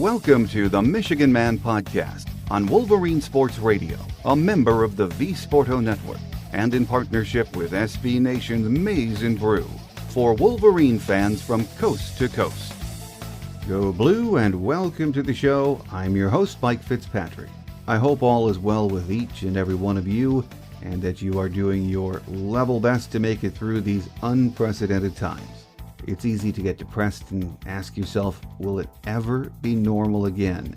Welcome to the Michigan Man Podcast on Wolverine Sports Radio, a member of the V-Sporto Network, and in partnership with SB Nation's Maize and Brew, for Wolverine fans from coast to coast. Go Blue and welcome to the show. I'm your host, Mike Fitzpatrick. I hope all is well with each and every one of you, and that you are doing your level best to make it through these unprecedented times. It's easy to get depressed and ask yourself, will it ever be normal again?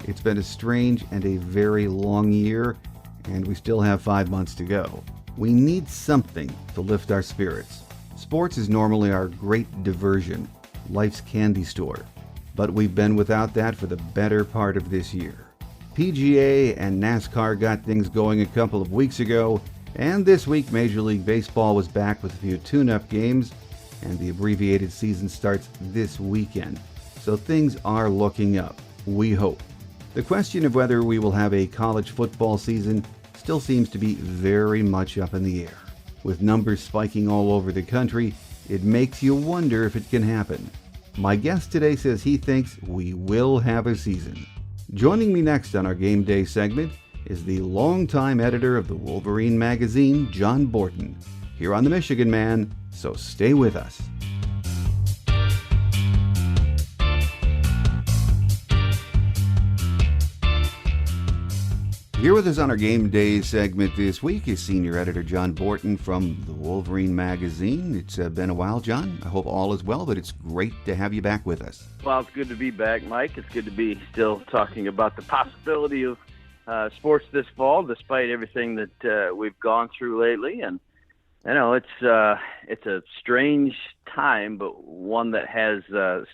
It's been a strange and a very long year, and we still have 5 months to go. We need something to lift our spirits. Sports is normally our great diversion, life's candy store, but we've been without that for the better part of this year. PGA and NASCAR got things going a couple of weeks ago, and this week Major League Baseball was back with a few tune-up games, and the abbreviated season starts this weekend. So things are looking up, we hope. The question of whether we will have a college football season still seems to be very much up in the air. With numbers spiking all over the country, it makes you wonder if it can happen. My guest today says he thinks we will have a season. Joining me next on our Game Day segment is the longtime editor of the Wolverine Magazine, John Borton, here on the Meeechigan Man, so stay with us. Here with us on our Game Day segment this week is senior editor John Borton from the Wolverine Magazine. It's been a while, John. I hope all is well, but it's great to have you back with us. Well, it's good to be back, Mike. It's good to be still talking about the possibility of sports this fall, despite everything that we've gone through lately. And I know it's a strange time, but one that has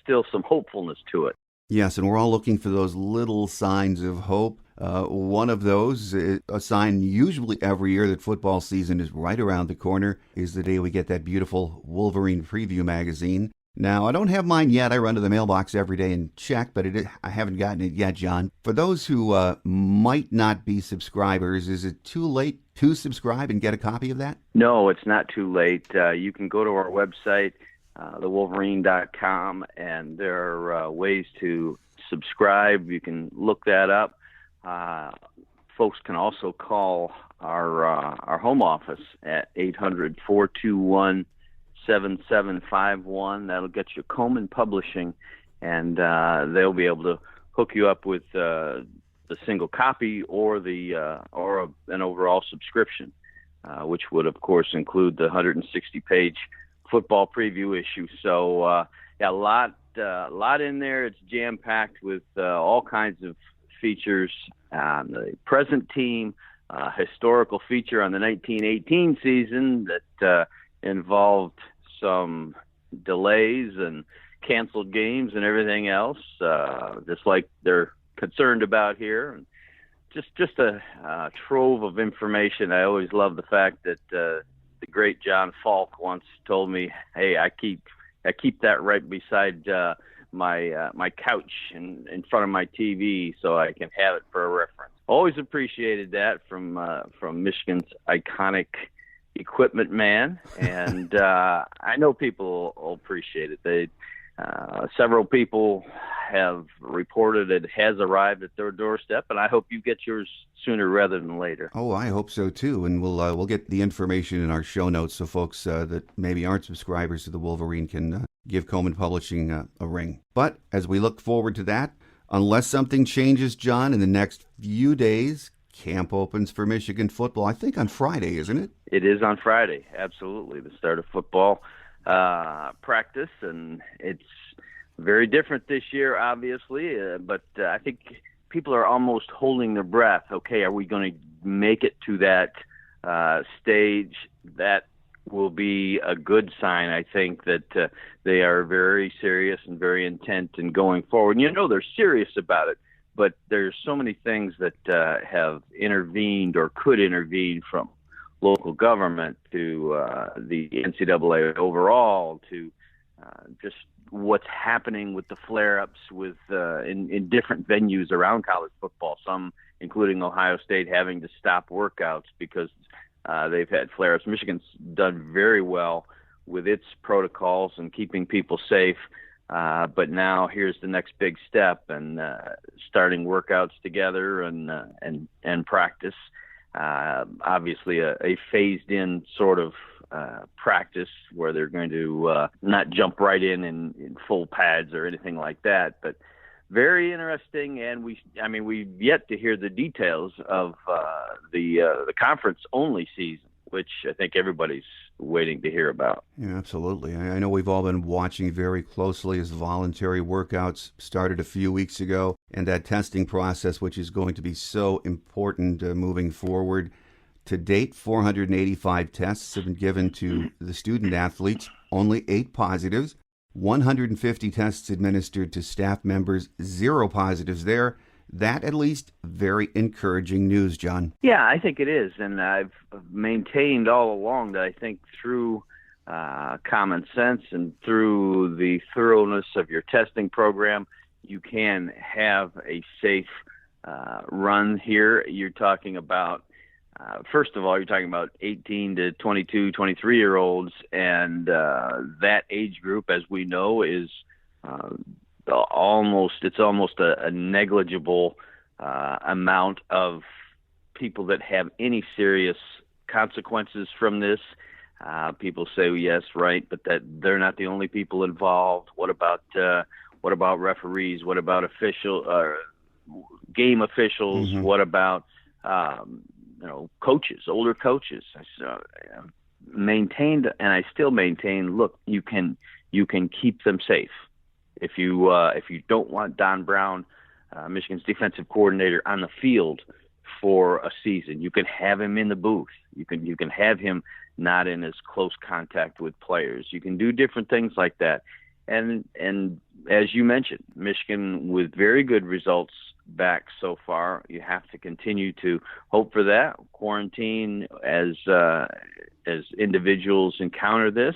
still some hopefulness to it. Yes, and we're all looking for those little signs of hope. One of those, a sign usually every year that football season is right around the corner, is the day we get that beautiful Wolverine Preview magazine. Now, I don't have mine yet. I run to the mailbox every day and check, but I haven't gotten it yet, John. For those who might not be subscribers, is it too late to subscribe and get a copy of that? No, it's not too late. You can go to our website, thewolverine.com, and there are ways to subscribe. You can look that up. Folks can also call our home office at 800-421-7751. That'll get you Coleman Publishing, and they'll be able to hook you up with the single copy or an overall subscription, which would of course include the 160-page football preview issue. So a lot in there. It's jam-packed with all kinds of features on the present team, historical feature on the 1918 season that involved some delays and canceled games and everything else, just like they're concerned about here. And just a trove of information. I always love the fact that the great John Falk once told me, "Hey, I keep that right beside my couch in front of my TV so I can have it for a reference." Always appreciated that from Michigan's iconic equipment man, and I know people will appreciate it. Several people have reported it has arrived at their doorstep, and I hope you get yours sooner rather than later. Oh, I hope so too, and we'll get the information in our show notes so folks that maybe aren't subscribers to the Wolverine can give Coleman Publishing a ring. But as we look forward to that, unless something changes, John, in the next few days, camp opens for Meeechigan football. I think on Friday, isn't it? It is on Friday, absolutely, the start of football practice, and it's very different this year, obviously, but I think people are almost holding their breath. Okay, are we going to make it to that stage? That will be a good sign, I think, that they are very serious and very intent in going forward. And they're serious about it, but there's so many things that have intervened or could intervene, from local government to the NCAA overall to just what's happening with the flare-ups in different venues around college football, some including Ohio State having to stop workouts because they've had flare-ups. Michigan's done very well with its protocols and keeping people safe. But now here's the next big step, and starting workouts together and practice. Obviously, a phased-in sort of practice where they're going to not jump right in full pads or anything like that. But very interesting, and we've yet to hear the details of the conference-only season, which I think everybody's waiting to hear about. Yeah, absolutely. I know we've all been watching very closely as voluntary workouts started a few weeks ago, and that testing process, which is going to be so important moving forward. To date, 485 tests have been given to the student athletes, only 8 positives, 150 tests administered to staff members, 0 positives there. That, at least, very encouraging news, John. Yeah, I think it is. And I've maintained all along that I think through common sense and through the thoroughness of your testing program, you can have a safe run here. You're talking about, first of all, you're talking about 18 to 22, 23-year-olds. And that age group, as we know, is almost a negligible amount of people that have any serious consequences from this. People say, well, yes, right, but that they're not the only people involved. What about referees? What about game officials? Mm-hmm. What about coaches, older coaches? Maintained, and I still maintain. Look, you can keep them safe. If you don't want Don Brown, Michigan's defensive coordinator, on the field for a season, you can have him in the booth. You can have him not in as close contact with players. You can do different things like that. And as you mentioned, Michigan with very good results back so far. You have to continue to hope for that. Quarantine as individuals encounter this,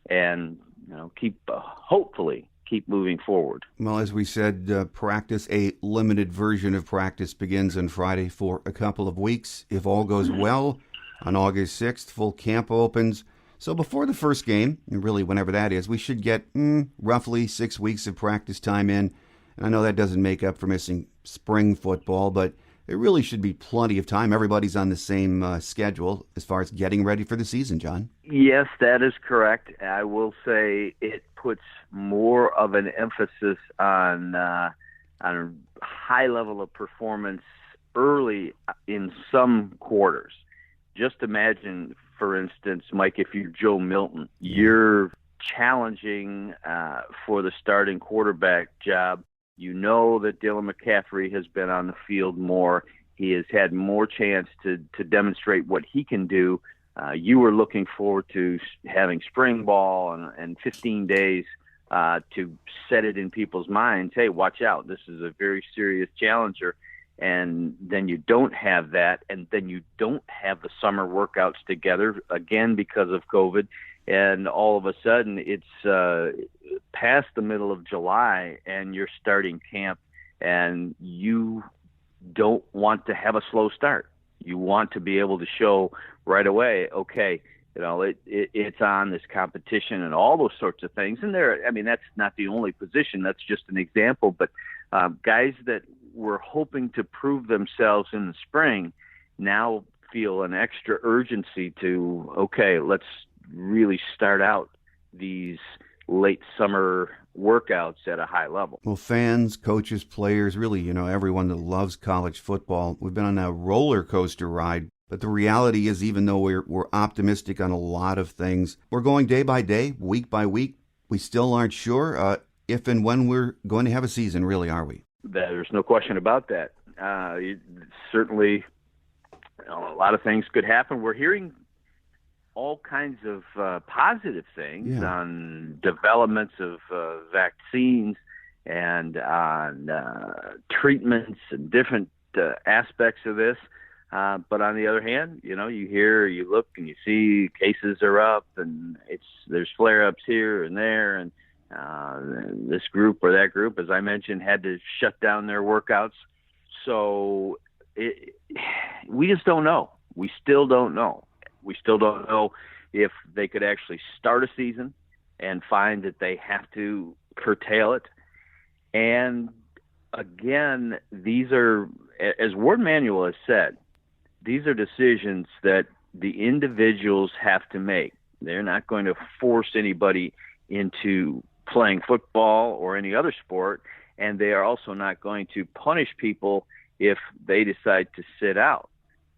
and hopefully keep moving forward. Well, as we said, practice, a limited version of practice, begins on Friday for a couple of weeks. If all goes well, on August 6th, full camp opens. So before the first game, and really whenever that is, we should get roughly 6 weeks of practice time in. And I know that doesn't make up for missing spring football, but it really should be plenty of time. Everybody's on the same schedule as far as getting ready for the season, John. Yes, that is correct. I will say it puts more of an emphasis on a high level of performance early in some quarters. Just imagine, for instance, Mike, if you're Joe Milton, you're challenging for the starting quarterback job. You know that Dylan McCaffrey has been on the field more. He has had more chance to demonstrate what he can do. You were looking forward to having spring ball and 15 days to set it in people's minds. Hey, watch out. This is a very serious challenger. And then you don't have that, and then you don't have the summer workouts together, again, because of COVID. And all of a sudden, it's past the middle of July, and you're starting camp, and you don't want to have a slow start. You want to be able to show right away, okay, it's on, this competition and all those sorts of things. And that's not the only position. That's just an example. But guys that were hoping to prove themselves in the spring now feel an extra urgency to, okay, let's really start out these late summer workouts at a high level. Well, fans, coaches, players, really, everyone that loves college football, we've been on a roller coaster ride. But the reality is, even though we're optimistic on a lot of things, we're going day by day, week by week. We still aren't sure if and when we're going to have a season, really, are we? There's no question about that. Certainly, a lot of things could happen. We're hearing all kinds of positive things on developments of vaccines and on treatments and different aspects of this. But on the other hand, you hear, you look, and you see cases are up, and there's flare-ups here and there, and this group or that group, as I mentioned, had to shut down their workouts. So we just don't know. We still don't know. We still don't know if they could actually start a season and find that they have to curtail it. And again, these are, as Ward Manuel has said, these are decisions that the individuals have to make. They're not going to force anybody into playing football or any other sport, and they are also not going to punish people if they decide to sit out.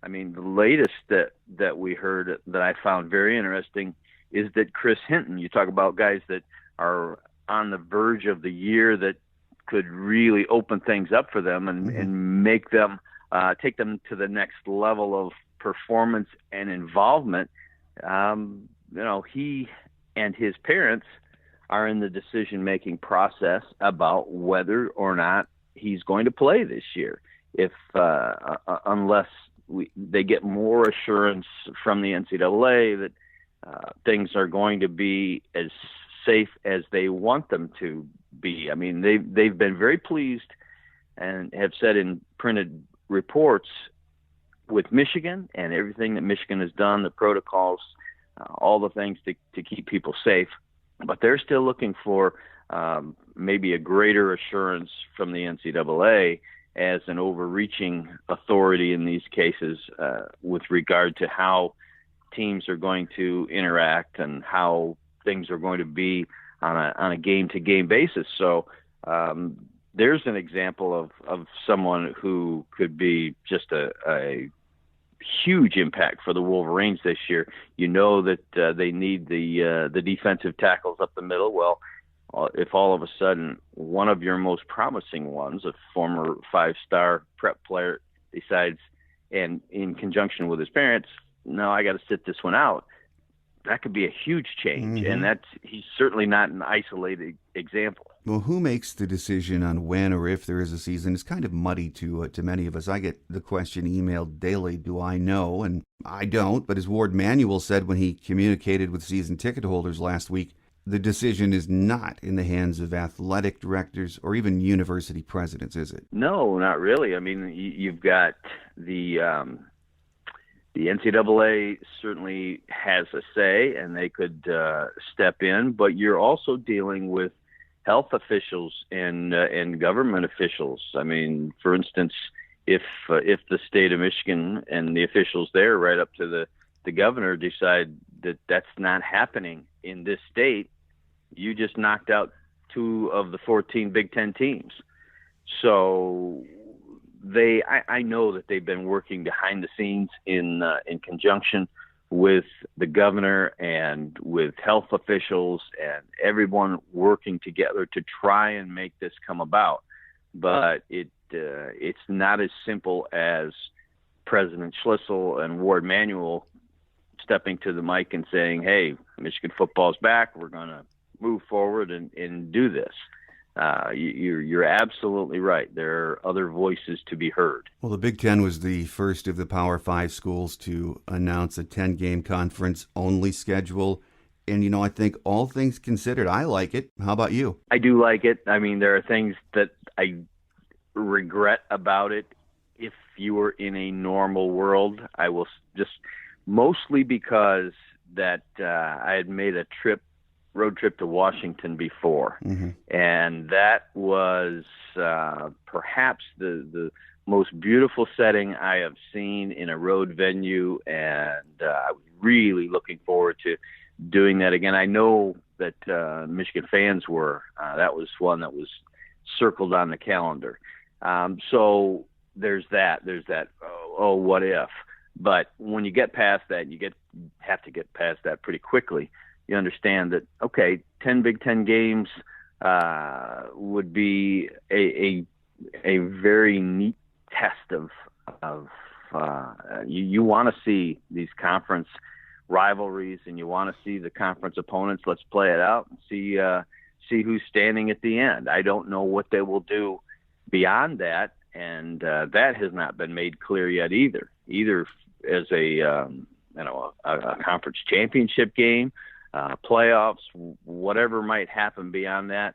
I mean, the latest that we heard that I found very interesting is that Chris Hinton, you talk about guys that are on the verge of the year that could really open things up for them and make them take them to the next level of performance and involvement. He and his parents are in the decision-making process about whether or not he's going to play this year, unless they get more assurance from the NCAA that things are going to be as safe as they want them to be. I mean, they've been very pleased and have said in printed reports with Michigan and everything that Michigan has done, the protocols, all the things to keep people safe. But they're still looking for maybe a greater assurance from the NCAA as an overreaching authority in these cases with regard to how teams are going to interact and how things are going to be on a game-to-game basis. So there's an example of someone who could be just a huge impact for the Wolverines this year. You know that they need the defensive tackles up the middle. Well, if all of a sudden one of your most promising ones, a former 5-star prep player, decides, and in conjunction with his parents, no, I got to sit this one out, that could be a huge change. And he's certainly not an isolated example. Well, who makes the decision on when or if there is a season? It's kind of muddy to many of us. I get the question emailed daily, do I know? And I don't. But as Ward Manuel said when he communicated with season ticket holders last week, the decision is not in the hands of athletic directors or even university presidents, is it? No, not really. I mean, you've got the NCAA certainly has a say, and they could step in, but you're also dealing with health officials and government officials. I mean, for instance, if the state of Michigan and the officials there, right up to the governor, decide that that's not happening in this state, you just knocked out 2 of the 14 Big Ten teams. So I know that they've been working behind the scenes in conjunction with the governor and with health officials and everyone working together to try and make this come about. But it's not as simple as President Schlissel and Ward Manuel stepping to the mic and saying, hey, Michigan football's back. We're going to move forward and do this. You're absolutely right. There are other voices to be heard. Well, the Big Ten was the first of the Power 5 schools to announce a 10-game conference-only schedule. And, I think all things considered, I like it. How about you? I do like it. I mean, there are things that I regret about it. If you were in a normal world, I will just mostly because that I had made a road trip to Washington before. And that was perhaps the most beautiful setting I have seen in a road venue, and I was really looking forward to doing that again. I know that Michigan fans were. That was one that was circled on the calendar. So there's that. Oh, what if? But when you get past that, you have to get past that pretty quickly. You understand that, okay, 10 Big Ten games would be a very neat test of you want to see these conference rivalries, and you want to see the conference opponents. Let's play it out and see who's standing at the end. I don't know what they will do beyond that, and that has not been made clear yet either as a conference championship game. Playoffs, whatever might happen beyond that,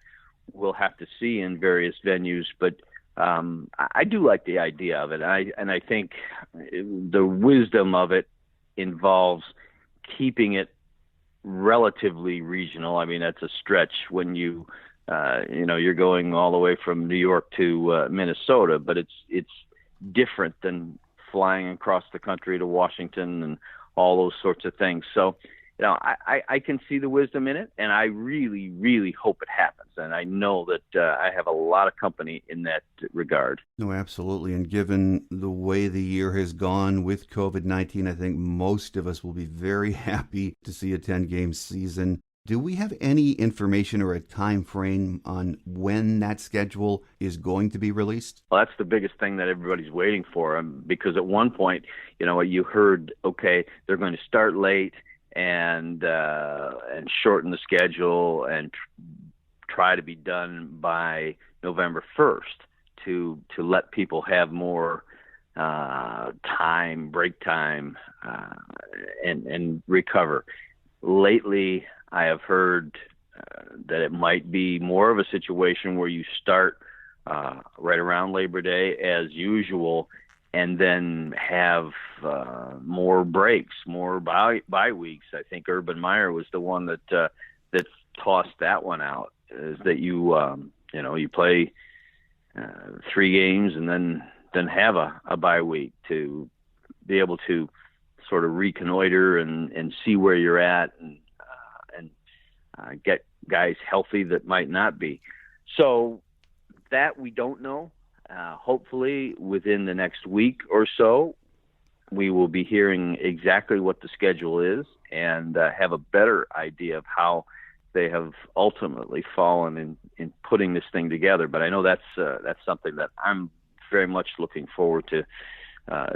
we'll have to see in various venues. But I do like the idea of it. And I think the wisdom of it involves keeping it relatively regional. I mean, that's a stretch when you you're going all the way from New York to Minnesota, but it's different than flying across the country to Washington and all those sorts of things. So, I can see the wisdom in it, and I really, really hope it happens. And I know that I have a lot of company in that regard. No, absolutely. And given the way the year has gone with COVID-19, I think most of us will be very happy to see a 10-game season. Do we have any information or a time frame on when that schedule is going to be released? Well, that's the biggest thing that everybody's waiting for, because at one point, you heard, okay, they're going to start late and shorten the schedule and try to be done by November 1st to let people have more break time, and recover. Lately, I have heard that it might be more of a situation where you start right around Labor Day as usual, and then have more breaks, more bye weeks. I think Urban Meyer was the one that tossed that one out. Is that you play 3 games and then have a bye week to be able to sort of reconnoiter and see where you're at and get guys healthy that might not be. So that we don't know. Hopefully within the next week or so, we will be hearing exactly what the schedule is and have a better idea of how they have ultimately fallen in putting this thing together. But I know that's something that I'm very much looking forward to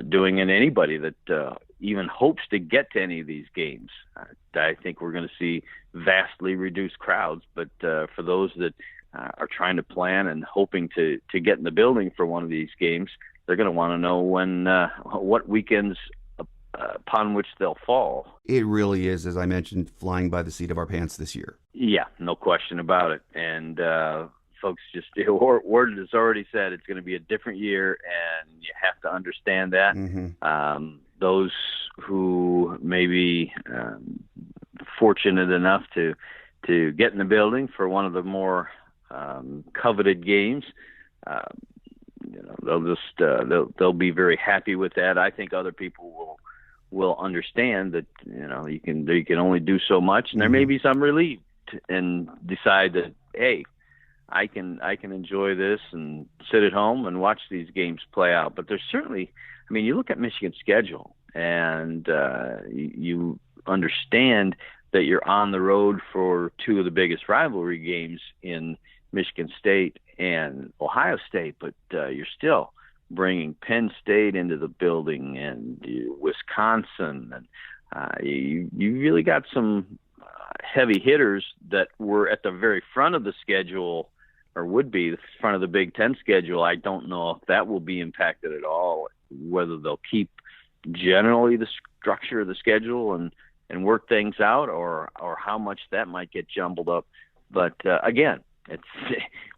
doing, and anybody that even hopes to get to any of these games. I think we're going to see vastly reduced crowds, but for those that are trying to plan and hoping to get in the building for one of these games, they're going to want to know what weekends upon which they'll fall. It really is, as I mentioned, flying by the seat of our pants this year. Yeah, no question about it. And folks, Ward has already said it's going to be a different year, and you have to understand that. Mm-hmm. Those who may be fortunate enough to get in the building for one of the more coveted games, they'll be very happy with that. I think other people will understand that you can only do so much, and there may be some relieved and decide that, hey, I can enjoy this and sit at home and watch these games play out. But there's certainly, you look at Michigan's schedule and you understand that you're on the road for 2 of the biggest rivalry games in Michigan State and Ohio State, but you're still bringing Penn State into the building and Wisconsin, and you really got some heavy hitters that were at the very front of the schedule, or would be the front of the Big Ten schedule. I don't know if that will be impacted at all, whether they'll keep generally the structure of the schedule and work things out, or how much that might get jumbled up. But again, it's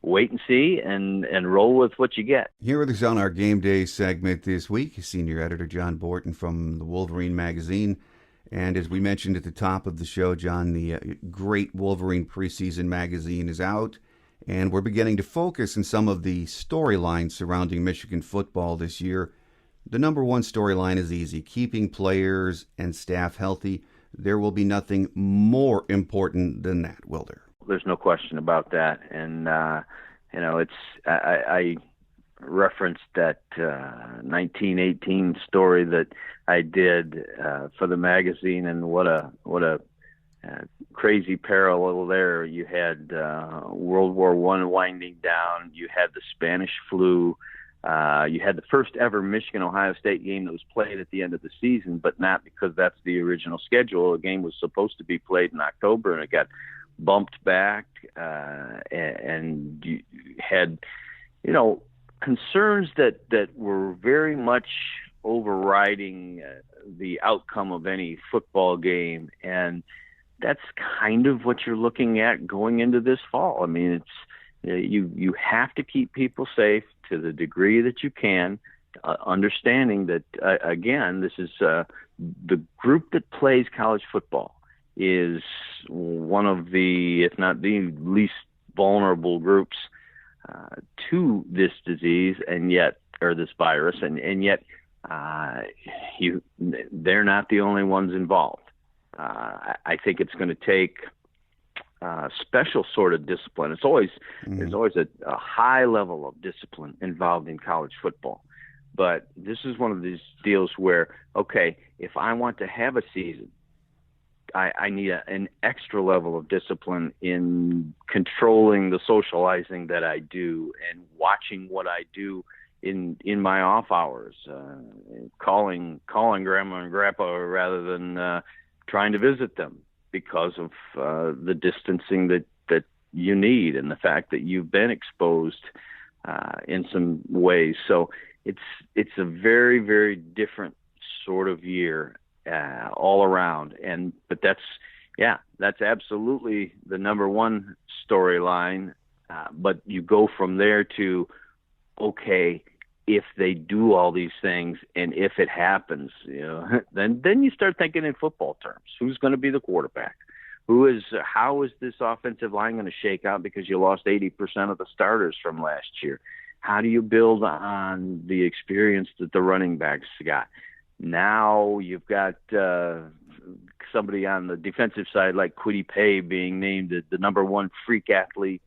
wait and see and roll with what you get. Here with us on our Game Day segment this week, senior editor John Borton from the Wolverine Magazine. And as we mentioned at the top of the show, John, the great Wolverine preseason magazine is out, and we're beginning to focus on some of the storylines surrounding Michigan football this year. The number one storyline is easy: keeping players and staff healthy. There will be nothing more important than that, will there? There's no question about that. And, I referenced that 1918 story that I did for the magazine, and what a crazy parallel there. You had World War I winding down. You had the Spanish flu. You had the first ever Michigan-Ohio State game that was played at the end of the season, but not because that's the original schedule. The game was supposed to be played in October, and it got bumped back, and you had, concerns that were very much overriding the outcome of any football game, and that's kind of what you're looking at going into this fall. It's you have to keep people safe to the degree that you can, understanding that again, this is the group that plays college football is one of the, if not the least vulnerable groups to this disease, or this virus, and yet they're not the only ones involved. I think it's going to take special sort of discipline. There's always a high level of discipline involved in college football. But this is one of these deals where, okay, if I want to have a season, I need an extra level of discipline in controlling the socializing that I do and watching what I do in my off hours, calling grandma and grandpa rather than trying to visit them because of the distancing that you need and the fact that you've been exposed in some ways. So it's a very, very different sort of year all around. But that's absolutely the number one storyline. But you go from there to, okay, if they do all these things and if it happens, then you start thinking in football terms. Who's going to be the quarterback? How is this offensive line going to shake out because you lost 80% of the starters from last year? How do you build on the experience that the running backs got? Now you've got somebody on the defensive side like Kwity Paye being named the number one freak athlete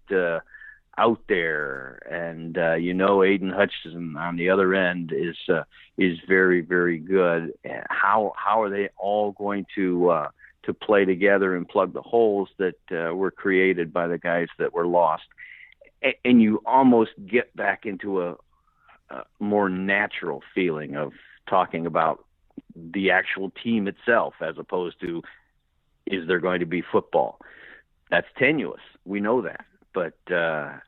out there, and Aiden Hutchinson on the other end is very, very good. How are they all going to play together and plug the holes that were created by the guys that were lost? And you almost get back into a more natural feeling of talking about the actual team itself as opposed to, is there going to be football? That's tenuous. We know that. But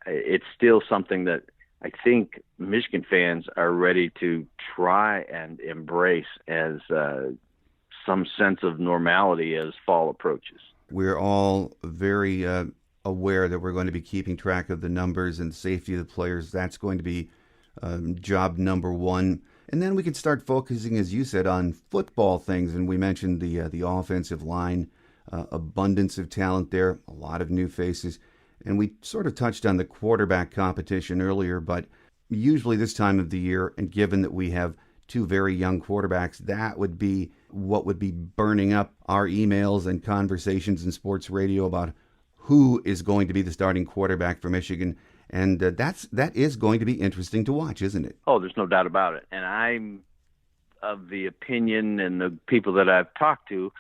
it's still something that I think Michigan fans are ready to try and embrace as some sense of normality as fall approaches. We're all very aware that we're going to be keeping track of the numbers and safety of the players. That's going to be job number one. And then we can start focusing, as you said, on football things. And we mentioned the offensive line, abundance of talent there, a lot of new faces. And we sort of touched on the quarterback competition earlier, but usually this time of the year, and given that we have two very young quarterbacks, that would be what would be burning up our emails and conversations in sports radio about who is going to be the starting quarterback for Michigan. And that is going to be interesting to watch, isn't it? Oh, there's no doubt about it. And I'm of the opinion, and the people that I've talked to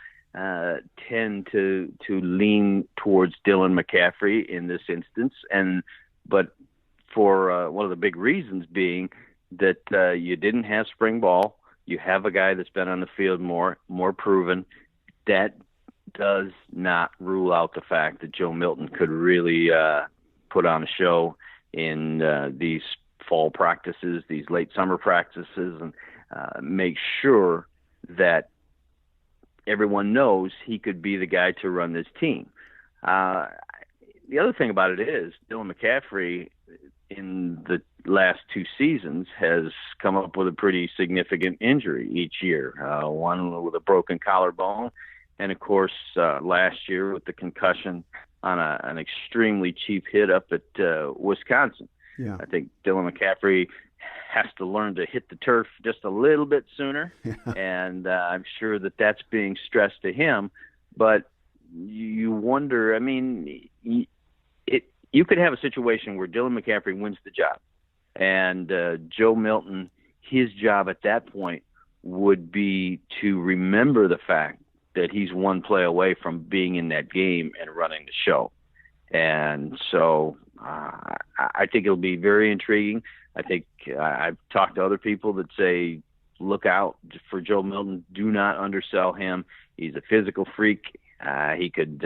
tend to lean towards Dylan McCaffrey in this instance, but for one of the big reasons being that you didn't have spring ball. You have a guy that's been on the field more proven. That does not rule out the fact that Joe Milton could really put on a show in these fall practices, these late summer practices, and make sure that everyone knows he could be the guy to run this team. The other thing about it is Dylan McCaffrey in the last two seasons has come up with a pretty significant injury each year, one with a broken collarbone, and of course last year with the concussion on an extremely cheap hit up at Wisconsin. Yeah. I think Dylan McCaffrey has to learn to hit the turf just a little bit sooner, and I'm sure that that's being stressed to him. But you wonder, I mean, you could have a situation where Dylan McCaffrey wins the job, and Joe Milton, his job at that point would be to remember the fact that he's one play away from being in that game and running the show. And so I think it'll be very intriguing. I think I've talked to other people that say, look out for Joe Milton. Do not undersell him. He's a physical freak. He can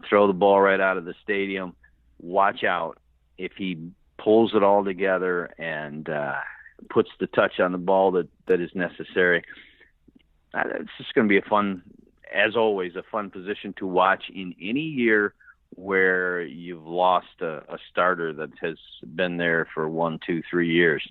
throw the ball right out of the stadium. Watch out if he pulls it all together and puts the touch on the ball that is necessary. It's just going to be as always, a fun position to watch in any year where you've lost a starter that has been there for 1, 2, 3 years,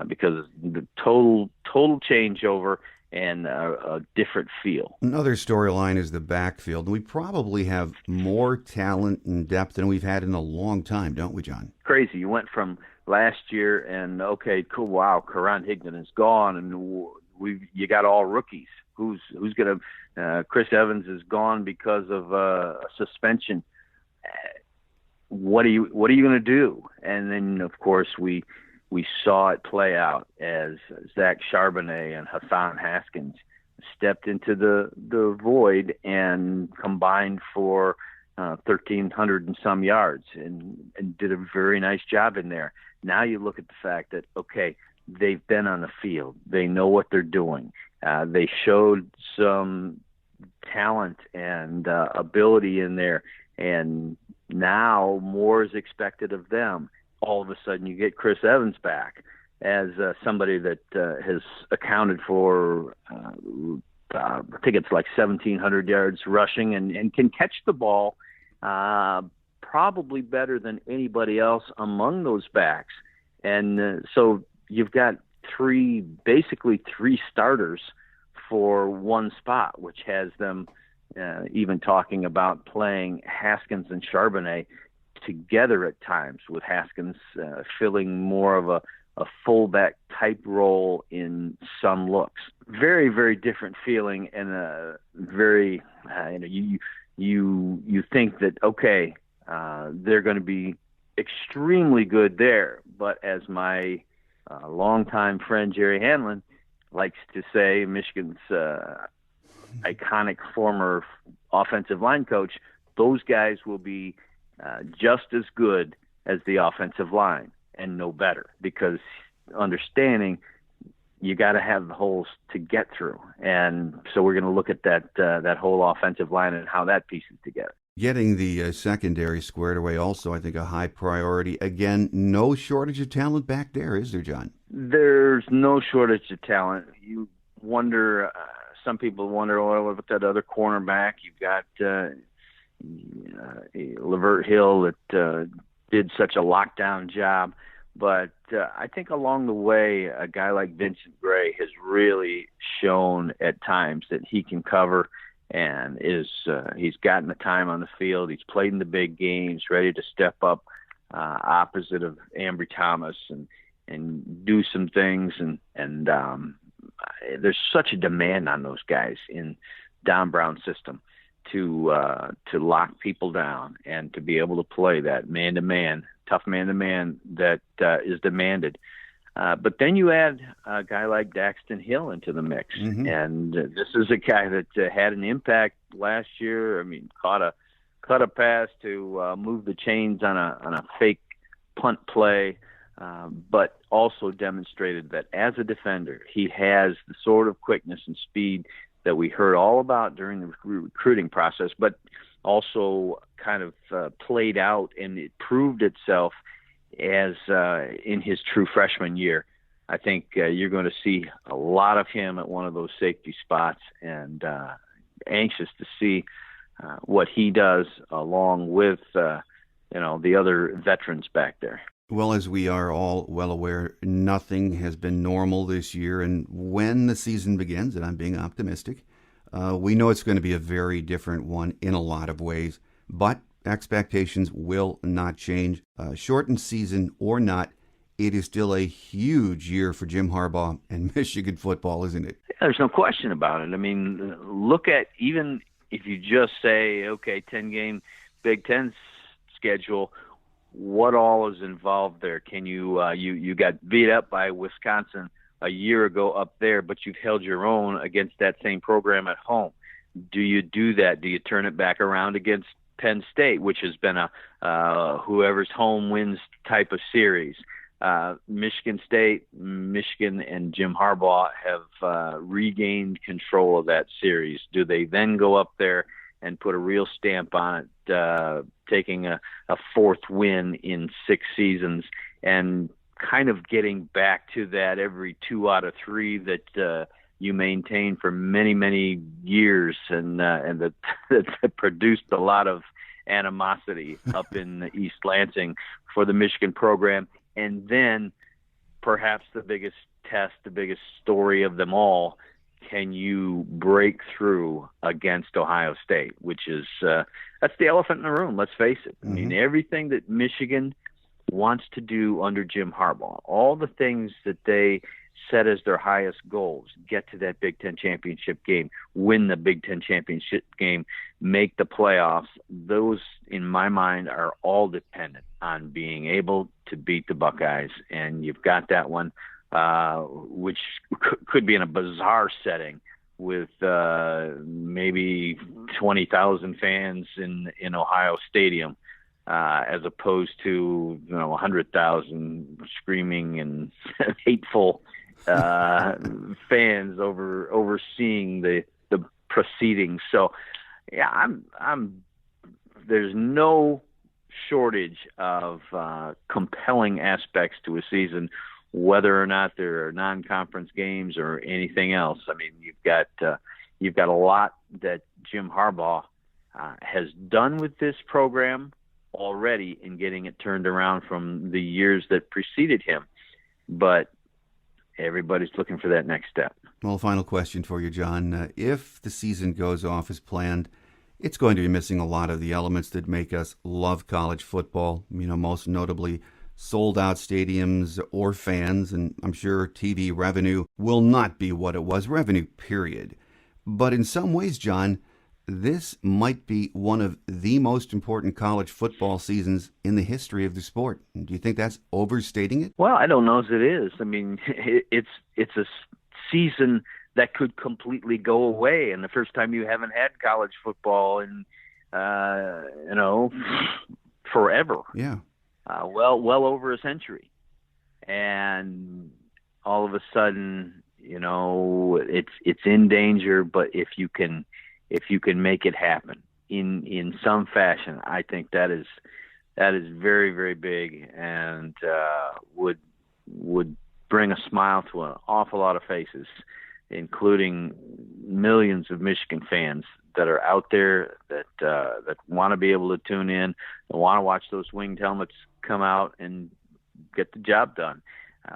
because the total changeover, and a different feel. Another storyline is the backfield. We probably have more talent and depth than we've had in a long time, don't we, John? Crazy. You went from last year and, okay, cool, wow, Karan Higdon is gone, and you got all rookies. Who's going to Chris Evans is gone because of a suspension. What are you going to do? And then, of course, we saw it play out as Zach Charbonnet and Hassan Haskins stepped into the void and combined for 1,300 and some yards and did a very nice job in there. Now you look at the fact that, okay, they've been on the field. They know what they're doing. They showed some talent and ability in there, and now more is expected of them. All of a sudden you get Chris Evans back as somebody that has accounted for, I think it's like 1,700 yards rushing and can catch the ball probably better than anybody else among those backs. And so you've got basically three starters for one spot, which has them even talking about playing Haskins and Charbonnet together at times, with Haskins filling more of a fullback type role in some looks. Very, very different feeling, and very you think that, okay, they're going to be extremely good there. But as my longtime friend Jerry Hanlon likes to say, Michigan's iconic former offensive line coach, those guys will be just as good as the offensive line and no better, because understanding you got to have the holes to get through. And so we're going to look at that whole offensive line and how that pieces together. Getting the secondary squared away also, I think, a high priority. Again, no shortage of talent back there, is there, John? There's no shortage of talent. You wonder, some people wonder, what about that other cornerback? You've got Lavert Hill that did such a lockdown job. But I think along the way, a guy like Vincent Gray has really shown at times that he can cover, and he's gotten the time on the field. He's played in the big games, ready to step up opposite of Ambry Thomas and do some things. And there's such a demand on those guys in Don Brown's system to lock people down and to be able to play that man-to-man, tough man-to-man that is demanded. But then you add a guy like Daxton Hill into the mix. Mm-hmm. And this is a guy that had an impact last year. I mean, caught a pass to move the chains on a fake punt play, but also demonstrated that as a defender, he has the sort of quickness and speed that we heard all about during the recruiting process, but also kind of played out, and it proved itself as in his true freshman year. I think you're going to see a lot of him at one of those safety spots, and anxious to see what he does along with the other veterans back there. Well, as we are all well aware, nothing has been normal this year, and when the season begins, and I'm being optimistic, we know it's going to be a very different one in a lot of ways, but expectations will not change. Shortened season or not, it is still a huge year for Jim Harbaugh and Michigan football, isn't it? Yeah, there's no question about it. I mean, look at, even if you just say, okay, 10-game Big Ten schedule, what all is involved there? Can you got beat up by Wisconsin a year ago up there, but you've held your own against that same program at home. Do you do that? Do you turn it back around against Penn State, which has been a whoever's home wins type of series? Michigan State, Michigan, and Jim Harbaugh have regained control of that series. Do they then go up there and put a real stamp on it, taking a fourth win in 6 seasons and kind of getting back to that every 2 out of 3 that you maintained for many, many years, and that produced a lot of animosity up in East Lansing for the Michigan program. And then perhaps the biggest test, the biggest story of them all, can you break through against Ohio State, which is that's the elephant in the room, let's face it. I mean, everything that Michigan wants to do under Jim Harbaugh, all the things that they set as their highest goals, get to that Big Ten championship game, win the Big Ten championship game, make the playoffs, those, in my mind, are all dependent on being able to beat the Buckeyes. And you've got that one, which could be in a bizarre setting with maybe 20,000 fans in Ohio Stadium, as opposed to 100,000 screaming and hateful fans overseeing the proceedings. So, yeah, there's no shortage of compelling aspects to a season, whether or not there are non-conference games or anything else. I mean, you've got a lot that Jim Harbaugh has done with this program already in getting it turned around from the years that preceded him, but everybody's looking for that next step. Well, final question for you, John. If the season goes off as planned, it's going to be missing a lot of the elements that make us love college football, most notably sold-out stadiums or fans, and I'm sure TV revenue will not be what it was, revenue, period. But in some ways, John, this might be one of the most important college football seasons in the history of the sport. Do you think that's overstating it? Well, I don't know if it is. I mean, it's a season that could completely go away, and the first time you haven't had college football in, forever. Yeah. Well over a century. And all of a sudden, it's in danger, but if you can make it happen in some fashion, I think that is very, very big, and would bring a smile to an awful lot of faces, including millions of Michigan fans that are out there that want to be able to tune in, that want to watch those winged helmets come out and get the job done,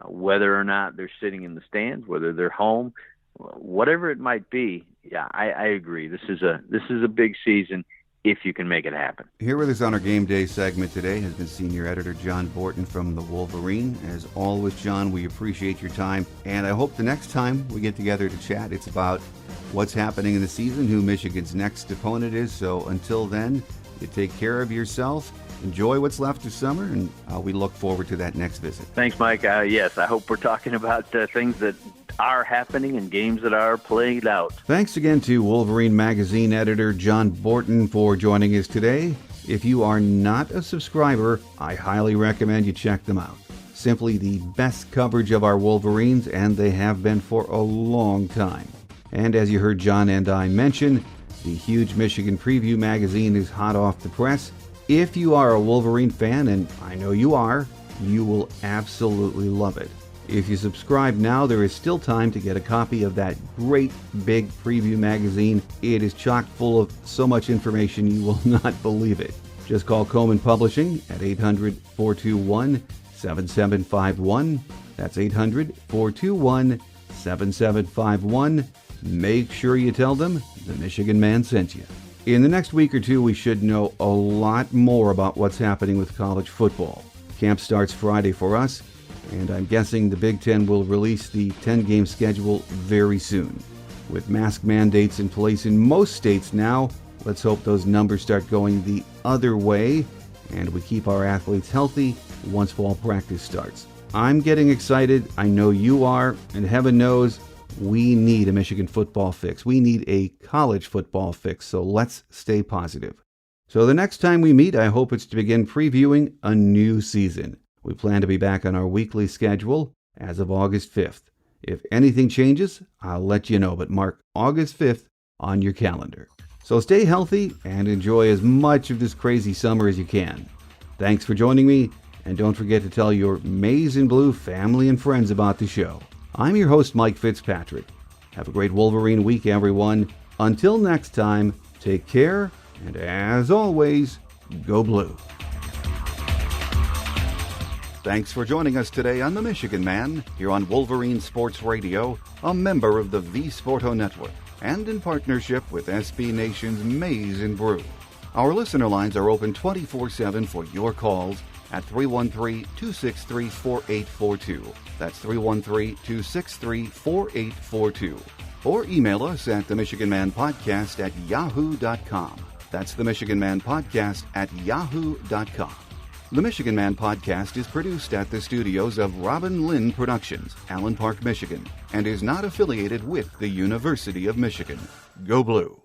whether or not they're sitting in the stands, whether they're home, whatever it might be. Yeah, I agree. This is a big season if you can make it happen. Here with us on our Game Day segment today has been senior editor John Borton from the Wolverine. As always, John, we appreciate your time, and I hope the next time we get together to chat, it's about what's happening in the season, who Michigan's next opponent is. So until then, you take care of yourself, enjoy what's left of summer, and we look forward to that next visit. Thanks, Mike. Yes, I hope we're talking about things that are happening and games that are played out. Thanks again to Wolverine Magazine editor John Borton for joining us today. If you are not a subscriber, I highly recommend you check them out. Simply the best coverage of our Wolverines, and they have been for a long time. And as you heard John and I mention, the huge Meeechigan Preview magazine is hot off the press. If you are a Wolverine fan, and I know you are, you will absolutely love it. If you subscribe now, there is still time to get a copy of that great big preview magazine. It is chock full of so much information you will not believe it. Just call Coleman Publishing at 800-421-7751. That's 800-421-7751. Make sure you tell them the Meeechigan Man sent you. In the next week or two, we should know a lot more about what's happening with college football. Camp starts Friday for us, and I'm guessing the Big Ten will release the 10-game schedule very soon. With mask mandates in place in most states now, let's hope those numbers start going the other way, and we keep our athletes healthy once fall practice starts. I'm getting excited. I know you are, and heaven knows we need a Meeechigan football fix. We need a college football fix, so let's stay positive. So the next time we meet, I hope it's to begin previewing a new season. We plan to be back on our weekly schedule as of August 5th. If anything changes, I'll let you know, but mark August 5th on your calendar. So stay healthy and enjoy as much of this crazy summer as you can. Thanks for joining me, and don't forget to tell your Maize and Blue family and friends about the show. I'm your host, Mike Fitzpatrick. Have a great Wolverine week, everyone. Until next time, take care, and as always, go blue. Thanks for joining us today on The Michigan Man, here on Wolverine Sports Radio, a member of the V Sporto Network, and in partnership with SB Nation's Maize and Brew. Our listener lines are open 24/7 for your calls at 313-263-4842. That's 313-263-4842. Or email us at themichiganmanpodcast@yahoo.com. That's themichiganmanpodcast@yahoo.com. The Michigan Man Podcast is produced at the studios of Robin Lynn Productions, Allen Park, Michigan, and is not affiliated with the University of Michigan. Go Blue!